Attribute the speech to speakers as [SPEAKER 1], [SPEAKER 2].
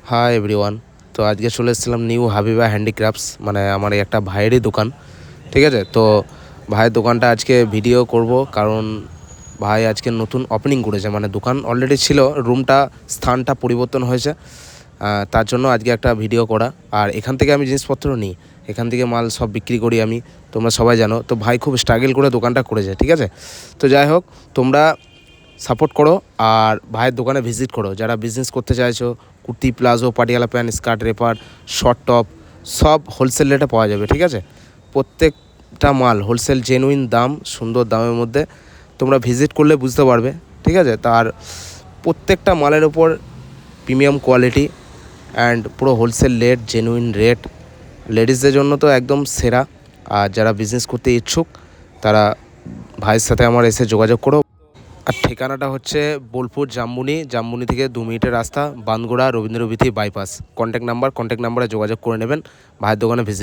[SPEAKER 1] Hi everyone. তো আজকে চলে এসেছিলাম নিউ হাবিবা হ্যান্ডিক্রাফটস, মানে আমার এই একটা ভাইয়েরই দোকান। ঠিক আছে, তো ভাইয়ের দোকানটা আজকে ভিডিও করব, কারণ ভাই আজকে নতুন ওপেনিং করেছে। মানে দোকান অলরেডি ছিল, রুমটা স্থানটা পরিবর্তন হয়েছে, তার জন্য আজকে একটা ভিডিও করা। আর এখান থেকে আমি জিনিসপত্র নিই, এখান থেকে মাল সব বিক্রি করি আমি, তোমরা সবাই জানো। তো ভাই খুব স্ট্রাগল করে দোকানটা করেছে। ঠিক আছে, তো যাই হোক, তোমরা সাপোর্ট করো আর ভাইয়ের দোকানে ভিজিট করো যারা বিজনেস করতে চাইছো। Kurti, palazzo, Patiala pant, skirt, rapper, short top সব হোলসেল রেটে পাওয়া যাবে। ঠিক আছে, প্রত্যেকটা মাল হোলসেল, জেনুইন দাম, সুন্দর দামের মধ্যে। তোমরা ভিজিট করলে বুঝতে পারবে। ঠিক আছে, তার প্রত্যেকটা মালের ওপর প্রিমিয়াম কোয়ালিটি অ্যান্ড পুরো হোলসেল রেট, জেনুইন রেট। লেডিসদের জন্য তো একদম সেরা। আর যারা বিজনেস করতে ইচ্ছুক তারা ভাইয়ের সাথে আমার এসে যোগাযোগ করো। আর ঠিকানাটা হচ্ছে বোলপুর জামবুনি থেকে 2 মিনিটের রাস্তা, বানগোড়া রবীন্দ্রবিথি বাইপাস। কন্ট্যাক্ট নাম্বারে যোগাযোগ করে নেবেন, ভাইয়ের দোকানে ভিজিট।